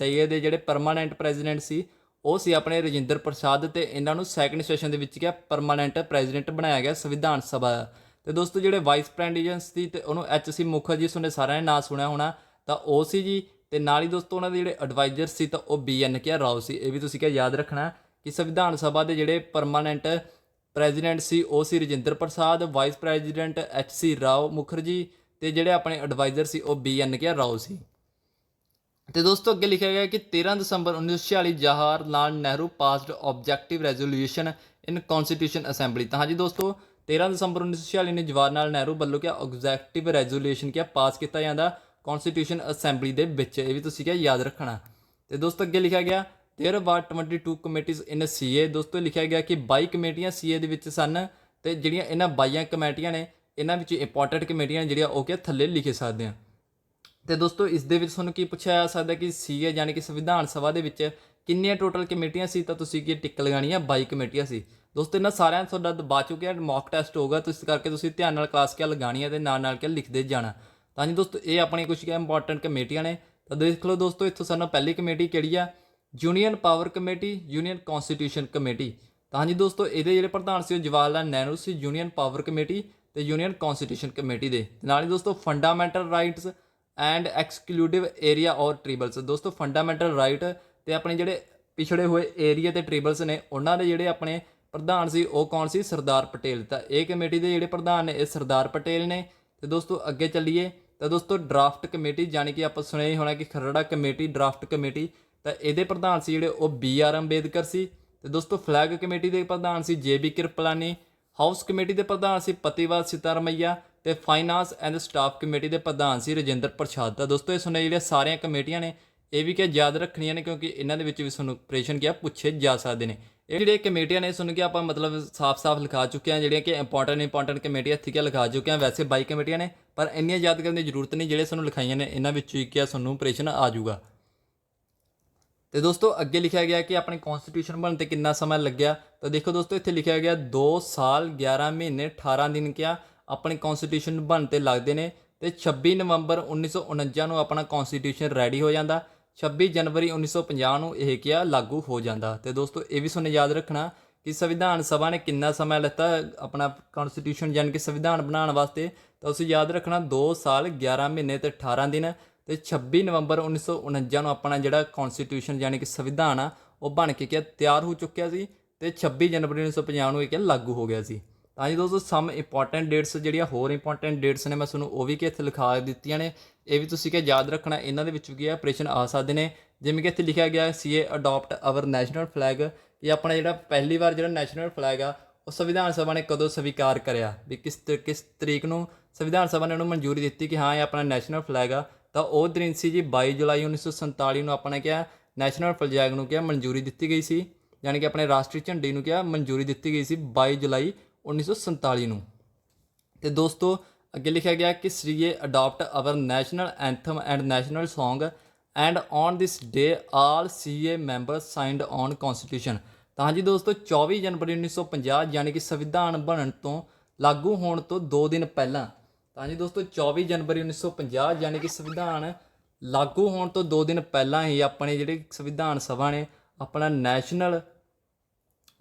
ਦੇ ਜਿਹੜੇ ਪਰਮਾਨੈਂਟ ਪ੍ਰੈਜ਼ੀਡੈਂਟ ਸੀ ਉਹ ਸੀ ਆਪਣੇ ਰਜਿੰਦਰ ਪ੍ਰਸਾਦ, ਤੇ ਇਹਨਾਂ ਨੂੰ ਸੈਕੰਡ ਸੈਸ਼ਨ ਦੇ ਵਿੱਚ ਕਿਹਾ ਪਰਮਾਨੈਂਟ ਪ੍ਰੈਜ਼ੀਡੈਂਟ ਬਣਾਇਆ ਗਿਆ ਸੰਵਿਧਾਨ ਸਭਾ ਦਾ। ਤੇ ਦੋਸਤੋ ਜਿਹੜੇ ਵਾਈਸ ਪ੍ਰੈਜ਼ੀਡੈਂਟ ਸੀ ਤੇ ਉਹਨੂੰ ਐਚ.ਸੀ. ਮੁਖਰਜੀ, ਤੁਹਾਡੇ ਸਾਰਿਆਂ ਨੇ ਨਾਂ ਸੁਣਿਆ ਹੋਣਾ, ਤਾਂ ਉਹ ਸੀ ਜੀ। ਤੇ ਨਾਲ ਹੀ ਦੋਸਤੋ ਉਹਨਾਂ ਦੇ ਜਿਹੜੇ ਐਡਵਾਈਜ਼ਰ ਸੀ ਤਾਂ ਉਹ ਬੀ.ਐਨ.ਕੇ. ਰਾਓ ਸੀ। ਇਹ ਵੀ ਤੁਸੀਂ ਕਿਹਾ ਯਾਦ ਰੱਖਣਾ ਕਿ ਸੰਵਿਧਾਨ ਸਭਾ ਦੇ ਜਿਹੜੇ ਪਰਮਾਨੈਂਟ ਪ੍ਰੈਜ਼ੀਡੈਂਟ ਸੀ ਉਹ ਸੀ ਰਜਿੰਦਰ ਪ੍ਰਸਾਦ, ਵਾਈਸ ਪ੍ਰੈਜ਼ੀਡੈਂਟ ਐਚ.ਸੀ. ਰਾਓ ਮੁਖਰਜੀ, ਤੇ ਜਿਹੜੇ ਆਪਣੇ ਐਡਵਾਈਜ਼ਰ ਸੀ ਉਹ ਬੀ.ਐਨ.ਕੇ. ਰਾਓ ਸੀ। ਤੇ ਦੋਸਤੋ ਅੱਗੇ ਲਿਖਿਆ ਗਿਆ ਕਿ 13 ਦਸੰਬਰ 1946 Jawahar Lal Nehru passed objective resolution ਇਨ ਕੌਨਸਟੀਟਿਊਸ਼ਨ ਅਸੈਂਬਲੀ। ਤਾਂ ਹਾਂਜੀ ਦੋਸਤੋ 13 ਦਸੰਬਰ 1946 ਨੂੰ ਜਵਾਹਰ ਲਾਲ ਨਹਿਰੂ ਵੱਲੋਂ ਕਿਹਾ ਆਬਜੈਕਟਿਵ ਰੈਜ਼ੋਲੂਸ਼ਨ ਕਿਹਾ ਪਾਸ ਕੀਤਾ ਜਾਂਦਾ ਕੌਨਸਟੀਟਿਊਸ਼ਨ ਅਸੈਂਬਲੀ ਦੇ ਵਿੱਚ। ਇਹ ਵੀ ਤੁਸੀਂ ਕਿਹਾ ਯਾਦ ਰੱਖਣਾ। ਤੇ ਦੋਸਤੋ ਅੱਗੇ ਲਿਖਿਆ ਗਿਆ देयर वर 22 ਕਮੇਟੀਜ਼ ਇਨ ਸੀਏ। ਦੋਸਤੋ ਲਿਖਿਆ ਗਿਆ ਕਿ 22 ਕਮੇਟੀਆਂ ਸੀਏ ਦੇ ਵਿੱਚ ਸਨ, ਤੇ ਜਿਹੜੀਆਂ ਇਹਨਾਂ 22 ਕਮੇਟੀਆਂ ਨੇ ਇਹਨਾਂ ਵਿੱਚ ਇੰਪੋਰਟੈਂਟ ਕਮੇਟੀਆਂ ਜਿਹੜੀਆਂ ਉਹ ਕਿ ਥੱਲੇ ਲਿਖੇ ਸਕਦੇ ਆ। ਤੇ ਦੋਸਤੋ ਇਸ ਦੇ ਵਿੱਚ ਤੁਹਾਨੂੰ ਕੀ ਪੁੱਛਿਆ ਜਾ ਸਕਦਾ ਕਿ ਸੀਏ ਯਾਨੀ ਕਿ ਸੰਵਿਧਾਨ ਸਭਾ ਦੇ ਵਿੱਚ ਕਿੰਨੀਆਂ ਟੋਟਲ ਕਮੇਟੀਆਂ ਸੀ, ਤਾਂ ਤੁਸੀਂ ਕੀ ਟਿਕ ਲਗਾਉਣੀ ਆ 22 ਕਮੇਟੀਆਂ ਸੀ। ਦੋਸਤੋ ਇਹਨਾਂ ਸਾਰਿਆਂ ਤੁਹਾਡਾ ਬਾਅਦ ਚੋਂ ਕਿਹਾ ਮੌਕ ਟੈਸਟ ਹੋਊਗਾ, ਇਸ ਕਰਕੇ ਤੁਸੀਂ ਧਿਆਨ ਨਾਲ ਕਲਾਸ ਕਿਆ ਲਗਾਉਣੀ ਹੈ ਤੇ ਨਾਲ ਕਿਆ ਲਿਖਦੇ ਜਾਣਾ। ਤਾਂ ਜੀ ਦੋਸਤੋ ਇਹ ਆਪਣੀ ਕੁਝ ਕਿਆ ਇੰਪੋਰਟੈਂਟ ਕਮੇਟੀਆਂ ਨੇ। ਤਾਂ ਦੇਖ ਲਓ ਦੋਸਤੋ ਇੱਥੋਂ ਸਾਨੂੰ ਪਹਿਲੀ ਕਮੇਟੀ ਕਿਹੜੀ ਆ, union power committee, union constitution committee. ਤਾਂ ਜੀ ਦੋਸਤੋ ਇਹਦੇ ਜਿਹੜੇ ਪ੍ਰਧਾਨ ਸੀ ਉਹ ਜਵਾਹਰ ਲਾਲ ਨਹਿਰੂ ਸੀ, ਯੂਨੀਅਨ ਪਾਵਰ ਕਮੇਟੀ ਤੇ ਯੂਨੀਅਨ ਕੌਨਸਟੀਟਿਊਸ਼ਨ ਕਮੇਟੀ ਦੇ। ਨਾਲ ਹੀ ਦੋਸਤੋ fundamental rights and exclusive area ਔਰ ਟ੍ਰਿਬਲਸ। ਦੋਸਤੋ ਫੰਡਾਮੈਂਟਲ ਰਾਈਟ ਤੇ ਆਪਣੇ ਜਿਹੜੇ ਪਿਛੜੇ ਹੋਏ ਏਰੀਆ ਤੇ ਟ੍ਰਿਬਲਸ ਨੇ ਉਹਨਾਂ ਦੇ ਜਿਹੜੇ ਆਪਣੇ ਪ੍ਰਧਾਨ ਸੀ ਉਹ ਕੌਣ ਸੀ, ਸਰਦਾਰ ਪਟੇਲ। ਤਾਂ ਇਹ ਕਮੇਟੀ ਦੇ ਜਿਹੜੇ ਪ੍ਰਧਾਨ ਨੇ ਇਹ ਸਰਦਾਰ ਪਟੇਲ ਨੇ। ਤੇ ਦੋਸਤੋ ਅੱਗੇ ਚੱਲੀਏ ਤਾਂ ਦੋਸਤੋ ਡਰਾਫਟ ਕਮੇਟੀ, ਜਾਣੀ ਕਿ ਆਪਾਂ ਸੁਣਿਆ ਹੀ ਹੋਣਾ ਕਿ ਖਰੜਾ ਕਮੇਟੀ, ਡਰਾਫਟ ਕਮੇਟੀ, ਤਾਂ ਇਹਦੇ ਪ੍ਰਧਾਨ ਸੀ ਜਿਹੜੇ ਉਹ ਬੀ.ਆਰ. ਅੰਬੇਦਕਰ ਸੀ। ਤੇ ਦੋਸਤੋ ਫਲੈਗ ਕਮੇਟੀ ਦੇ ਪ੍ਰਧਾਨ ਸੀ ਜੇ.ਬੀ. ਕਿਰਪਲਾਨੀ। ਹਾਊਸ ਕਮੇਟੀ ਦੇ ਪ੍ਰਧਾਨ ਸੀ ਪਤੀਵਾਲ ਸੀਤਾਰਮਈਆ, ਤੇ ਫਾਈਨਾਂਸ ਐਂਡ ਸਟਾਫ ਕਮੇਟੀ ਦੇ ਪ੍ਰਧਾਨ ਸੀ ਰਜਿੰਦਰ ਪ੍ਰਸਾਦ। ਤਾਂ ਦੋਸਤੋ ਇਹ ਸੁਣਿਆ ਜਿਹੜੀਆਂ ਸਾਰੀਆਂ ਕਮੇਟੀਆਂ ਨੇ ਇਹ ਵੀ ਕਿਆ ਯਾਦ ਰੱਖਣੀਆਂ ਨੇ, ਕਿਉਂਕਿ ਇਹਨਾਂ ਦੇ ਵਿੱਚ ਵੀ ਤੁਹਾਨੂੰ ਪ੍ਰਸ਼ਨ ਕਿਆ ਪੁੱਛੇ ਜਾ ਸਕਦੇ ਨੇ। ਇਹ ਜਿਹੜੀਆਂ ਕਮੇਟੀਆਂ ਨੇ ਸੁਣ ਕੇ ਆਪਾਂ ਮਤਲਬ ਸਾਫ਼-ਸਾਫ਼ ਲਿਖਾ ਚੁੱਕੇ ਹਾਂ, ਜਿਹੜੀਆਂ ਕਿ ਇੰਪੋਰਟੈਂਟ ਕਮੇਟੀਆਂ ਇੱਥੇ ਕਿਆ ਲਿਖਾ ਚੁੱਕੇ ਹਾਂ। ਵੈਸੇ 22 ਕਮੇਟੀਆਂ ਨੇ ਪਰ ਇੰਨੀਆਂ ਯਾਦ ਕਰਨ ਦੀ ਜ਼ਰੂਰਤ ਨਹੀਂ, ਜਿਹੜੇ ਤੁਹਾਨੂੰ ਲਿਖਾਈਆਂ ਨੇ ਇਹਨਾਂ ਵਿੱਚ ਹੀ ਕਿਆ ਤੁਹਾਨੂੰ ਪ੍ਰਸ਼ਨ ਆ ਜਾਊਗਾ। ਤੇ ਦੋਸਤੋ ਅੱਗੇ ਲਿਖਿਆ ਗਿਆ ਕਿ ਆਪਣੇ ਕੌਨਸਟੀਟਿਊਸ਼ਨ ਬਣਨ 'ਤੇ ਕਿੰਨਾ ਸਮਾਂ ਲੱਗਿਆ। ਤਾਂ ਦੇਖੋ ਦੋਸਤੋ ਇੱਥੇ ਲਿਖਿਆ ਗਿਆ 2 ਸਾਲ 11 ਮਹੀਨੇ 18 ਦਿਨ ਕਿਆ ਆਪਣੇ ਕੌਨਸਟੀਟਿਊਸ਼ਨ ਬਣਨ 'ਤੇ ਲੱਗਦੇ ਨੇ। ਤੇ 26 ਨਵੰਬਰ 1949 ਨੂੰ ਆਪਣਾ ਕੌਨਸਟੀਟਿਊਸ਼ਨ ਰੈਡੀ ਹੋ ਜਾਂਦਾ, 26 ਜਨਵਰੀ 1950 ਨੂੰ ਇਹ ਕਿਆ ਲਾਗੂ ਹੋ ਜਾਂਦਾ। ਤੇ ਦੋਸਤੋ ਇਹ ਵੀ ਤੁਹਾਨੂੰ ਯਾਦ ਰੱਖਣਾ ਕਿ ਸੰਵਿਧਾਨ ਸਭਾ ਨੇ ਕਿੰਨਾ ਸਮਾਂ ਲਿੱਤਾ ਆਪਣਾ ਕੌਨਸਟੀਟਿਊਸ਼ਨ ਯਾਨੀ ਕਿ ਸੰਵਿਧਾਨ ਬਣਾਉਣ ਵਾਸਤੇ। ਤਾਂ ਤੁਸੀਂ ਯਾਦ ਰੱਖਣਾ 2 ਸਾਲ 11 ਮਹੀਨੇ ਤੇ 18 ਦਿਨ, ਤੇ 26 ਨਵੰਬਰ 1949 ਨੂੰ ਆਪਣਾ ਜਿਹੜਾ ਕੌਨਸਟੀਟਿਊਸ਼ਨ ਯਾਨੀ ਕਿ ਸੰਵਿਧਾਨ ਆ ਉਹ ਬਣ ਕੇ ਕਿਆ ਤਿਆਰ ਹੋ ਚੁੱਕਿਆ ਸੀ, ਤੇ 26 ਜਨਵਰੀ 1950 ਨੂੰ ਇਹ ਕਿਆ ਲਾਗੂ ਹੋ ਗਿਆ ਸੀ। ਤਾਂ ਜੀ ਦੋਸਤੋ ਸਮ ਇੰਪੋਰਟੈਂਟ ਡੇਟਸ ਜਿਹੜੀਆਂ ਹੋਰ ਇੰਪੋਰਟੈਂਟ ਡੇਟਸ ਨੇ ਮੈਂ ਤੁਹਾਨੂੰ ਉਹ ਵੀ ਕਿ ਇੱਥੇ ਲਿਖਾ ਦਿੱਤੀਆਂ ਨੇ, ਇਹ ਵੀ ਤੁਸੀਂ ਕਿ ਯਾਦ ਰੱਖਣਾ। ਇਹਨਾਂ ਦੇ ਵਿੱਚ ਕੀ ਆ ਪ੍ਰਸ਼ਨ ਆ ਸਕਦੇ ਨੇ, ਜਿਵੇਂ ਕਿ ਇੱਥੇ ਲਿਖਿਆ ਗਿਆ ਸੀਏ ਅਡੋਪਟ ਆਵਰ ਨੈਸ਼ਨਲ ਫਲੈਗ, ਕਿ ਆਪਣਾ ਜਿਹੜਾ ਪਹਿਲੀ ਵਾਰ ਜਿਹੜਾ ਨੈਸ਼ਨਲ ਫਲੈਗ ਆ ਉਹ ਸੰਵਿਧਾਨ ਸਭਾ ਨੇ ਕਦੋਂ ਸਵੀਕਾਰ ਕਰਿਆ, ਵੀ ਕਿਸ ਤਰੀਕ ਨੂੰ ਸੰਵਿਧਾਨ ਸਭਾ ਨੇ ਉਹਨੂੰ ਮਨਜ਼ੂਰੀ ਦਿੱਤੀ ਕਿ ਹਾਂ ਇਹ ਆਪਣਾ ਨੈਸ਼ਨਲ ਫਲੈਗ ਆ। ਤਾਂ ਉਹ ਦਿਨ ਸੀ ਜੀ 22 ਜੁਲਾਈ 1947 ਨੂੰ ਆਪਣਾ ਕਿਹਾ ਨੈਸ਼ਨਲ ਫਲੈਗ ਨੂੰ ਕਿਹਾ ਮਨਜ਼ੂਰੀ ਦਿੱਤੀ ਗਈ ਸੀ, ਯਾਨੀ ਕਿ ਆਪਣੇ ਰਾਸ਼ਟਰੀ ਝੰਡੇ ਨੂੰ ਕਿਹਾ ਮਨਜ਼ੂਰੀ ਦਿੱਤੀ ਗਈ ਸੀ 22 ਜੁਲਾਈ 1947 ਨੂੰ। ਤੇ ਦੋਸਤੋ ਅੱਗੇ ਲਿਖਿਆ ਗਿਆ ਕਿ CA adopt our national anthem and national song and on this day all CA member signed on constitution. ਤਾਂ ਜੀ ਦੋਸਤੋ 24 ਜਨਵਰੀ 1950 ਯਾਨੀ ਕਿ ਸੰਵਿਧਾਨ ਬਣਨ ਤੋਂ ਲਾਗੂ ਹੋਣ ਤੋਂ 2 ਦਿਨ ਪਹਿਲਾਂ, ਤਾਂ ਜੀ ਦੋਸਤੋ 24 ਜਨਵਰੀ 1950 ਯਾਨੀ ਕਿ ਸੰਵਿਧਾਨ ਲਾਗੂ ਹੋਣ ਤੋਂ 2 ਦਿਨ ਪਹਿਲਾਂ ਹੀ ਆਪਣੇ ਜਿਹੜੇ ਸੰਵਿਧਾਨ ਸਭਾ ਨੇ ਆਪਣਾ ਨੈਸ਼ਨਲ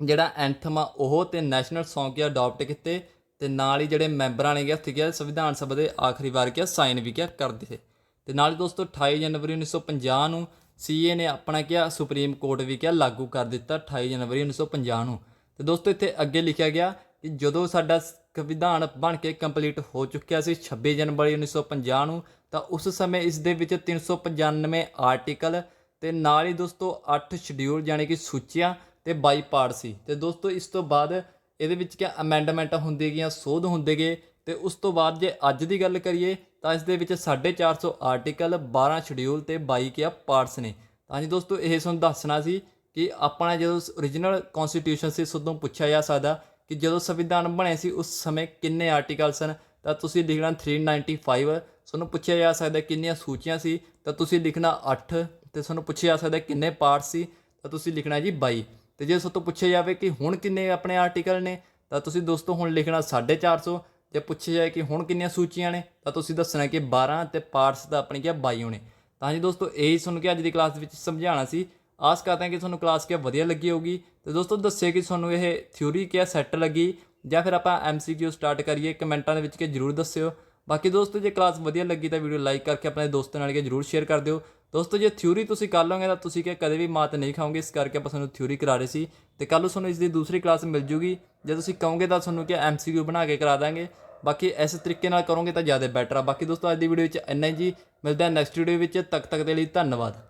ਜਿਹੜਾ ਐਂਥਮ ਆ ਉਹ ਤੇ ਨੈਸ਼ਨਲ ਸੌਂਗ ਕਿਆ ਅਡੋਪਟ ਕੀਤੇ, ਤੇ ਨਾਲ ਹੀ ਜਿਹੜੇ ਮੈਂਬਰਾਂ ਨੇ ਕਿਹਾ ਸੀਗਾ ਸੰਵਿਧਾਨ ਸਭਾ ਦੇ ਆਖਰੀ ਵਾਰ ਕਿਹਾ ਸਾਈਨ ਵੀ ਕਿਆ ਕਰ ਦਿੱਤੇ। ਤੇ ਨਾਲ ਹੀ ਦੋਸਤੋ 28 ਜਨਵਰੀ 1950 ਨੂੰ ਸੀਏ ਨੇ ਆਪਣਾ ਕਿਹਾ ਸੁਪਰੀਮ ਕੋਰਟ ਵੀ ਕਿਹਾ ਲਾਗੂ ਕਰ ਦਿੱਤਾ 28 ਜਨਵਰੀ 1950 ਨੂੰ। ਤੇ ਦੋਸਤੋ ਇੱਥੇ ਅੱਗੇ ਲਿਖਿਆ ਗਿਆ ਕਿ ਜਦੋਂ ਸਾਡਾ ਸੰਵਿਧਾਨ ਬਣ ਕੇ ਕੰਪਲੀਟ ਹੋ ਚੁੱਕਿਆ ਸੀ 26 ਜਨਵਰੀ 1950 ਨੂੰ, ਤਾਂ ਉਸ ਸਮੇਂ ਇਸ ਦੇ ਵਿੱਚ 395 ਆਰਟੀਕਲ ਤੇ ਨਾਲ ਹੀ ਦੋਸਤੋ 8 ਸ਼ਡਿਊਲ ਯਾਨੀ ਕਿ ਸੂਚੀਆਂ ਤੇ 22 ਪਾਰਟ ਸੀ। ਤੇ ਦੋਸਤੋ ਇਸ ਤੋਂ ਬਾਅਦ ਇਹਦੇ ਵਿੱਚ ਕਿਆ ਅਮੈਂਡਮੈਂਟ ਹੁੰਦੇ ਗਈਆਂ, ਸੋਧ ਹੁੰਦੇ ਗਏ। ਤੇ ਉਸ ਤੋਂ ਬਾਅਦ ਜੇ ਅੱਜ ਦੀ ਗੱਲ ਕਰੀਏ ਤਾਂ ਇਸ ਦੇ ਵਿੱਚ 450 ਆਰਟੀਕਲ, 12 ਸ਼ਡਿਊਲ ਤੇ 22 ਕਿਆ ਪਾਰਟਸ ਨੇ। ਤਾਂ ਜੀ ਦੋਸਤੋ ਇਹ ਤੁਹਾਨੂੰ ਦੱਸਣਾ ਸੀ ਕਿ ਆਪਣਾ ਜਦੋਂ ਓਰੀਜਨਲ ਕੌਨਸਟੀਟਿਊਸ਼ਨ ਸੀ, ਉਦੋਂ ਪੁੱਛਿਆ ਜਾ ਸਕਦਾ ਕਿ ਜਦੋਂ ਸੰਵਿਧਾਨ ਬਣਿਆ ਸੀ ਉਸ ਸਮੇਂ ਕਿੰਨੇ ਆਰਟੀਕਲ ਸਨ, ਤਾਂ ਤੁਸੀਂ ਲਿਖਣਾ 395। ਤੁਹਾਨੂੰ ਪੁੱਛਿਆ ਜਾ ਸਕਦਾ ਕਿੰਨੀਆਂ ਸੂਚੀਆਂ ਸੀ, ਤਾਂ ਤੁਸੀਂ ਲਿਖਣਾ 8। ਤੇ ਤੁਹਾਨੂੰ ਪੁੱਛਿਆ ਜਾ ਸਕਦਾ ਕਿੰਨੇ ਪਾਰਟ ਸੀ, ਤਾਂ ਤੁਸੀਂ ਲਿਖਣਾ ਜੀ 22। ਤੇ ਜੇ ਉਸ ਤੋਂ ਪੁੱਛਿਆ ਜਾਵੇ ਕਿ ਹੁਣ ਕਿੰਨੇ ਆਪਣੇ ਆਰਟੀਕਲ ਨੇ, ਤਾਂ ਤੁਸੀਂ ਦੋਸਤੋ ਹੁਣ ਲਿਖਣਾ 450। ਜੇ ਪੁੱਛਿਆ ਜਾਏ ਕਿ ਹੁਣ ਕਿੰਨੀਆਂ ਸੂਚੀਆਂ ਨੇ ਤਾਂ ਤੁਸੀਂ ਦੱਸਣਾ ਕਿ 12 ਤੇ ਪਾਰਟਸ ਦਾ ਆਪਣੀ ਕੀ 22 ਹੋਣੇ। ਤਾਂ ਜੀ ਦੋਸਤੋ ਇਹੀ ਤੁਹਾਨੂੰ ਕਿ ਅੱਜ ਦੀ ਕਲਾਸ ਦੇ ਵਿੱਚ ਸਮਝਾਉਣਾ ਸੀ। ਆਸ ਕਰਦੇ ਹਾਂ ਕਿ ਤੁਹਾਨੂੰ ਕਲਾਸ ਕੀ ਵਧੀਆ ਲੱਗੀ ਹੋਊਗੀ। ਤੇ ਦੋਸਤੋ ਦੱਸਿਓ ਕਿ ਤੁਹਾਨੂੰ ਇਹ ਥਿਊਰੀ ਕੀ ਸੈੱਟ ਲੱਗੀ ਜਾਂ ਫਿਰ ਆਪਾਂ MCQ ਸਟਾਰਟ ਕਰੀਏ, ਕਮੈਂਟਾਂ ਦੇ ਵਿੱਚ ਕਿ ਜ਼ਰੂਰ ਦੱਸਿਓ। ਬਾਕੀ ਦੋਸਤੋ ਜੇ ਕਲਾਸ ਵਧੀਆ ਲੱਗੀ ਤਾਂ ਵੀਡੀਓ ਲਾਈਕ ਕਰਕੇ ਆਪਣੇ ਦੋਸਤਾਂ ਨਾਲ ਕਿ ਜ਼ਰੂਰ ਸ਼ੇਅਰ ਕਰ ਦਿਓ। ਦੋਸਤੋ ਜੇ ਥਿਊਰੀ ਤੁਸੀਂ ਕਰ ਲਓਗੇ ਤਾਂ ਤੁਸੀਂ ਕਿ ਕਦੇ ਵੀ ਮਾਤ ਨਹੀਂ ਖਾਓਗੇ, ਇਸ ਕਰਕੇ ਆਪਾਂ ਤੁਹਾਨੂੰ ਥਿਊਰੀ ਕਰਾ ਰਹੇ ਸੀ। ਤੇ ਕੱਲ੍ਹ ਨੂੰ ਤੁਹਾਨੂੰ ਇਸ ਦੀ ਦੂਸਰੀ ਕਲਾਸ ਮਿਲ ਜੂਗੀ। ਜੇ ਤੁਸੀਂ ਕਹੋਗੇ ਤਾਂ ਤੁਹਾਨੂੰ ਕਿ MCQ ਬਣਾ ਕੇ ਕਰਾ ਦਾਂਗੇ। ਬਾਕੀ ਇਸ ਤਰੀਕੇ ਨਾਲ ਕਰੋਗੇ ਤਾਂ ਜ਼ਿਆਦਾ ਬੈਟਰ ਆ। ਬਾਕੀ ਦੋਸਤੋ ਅੱਜ ਦੀ ਵੀਡੀਓ ਵਿੱਚ ਇੰਨਾ ਹੀ ਜੀ। ਮਿਲਦੇ ਹਾਂ ਨੈਕਸਟ ਵੀਡੀਓ ਵਿੱਚ, ਤੱਕ ਦੇ ਲਈ ਧੰਨਵਾਦ।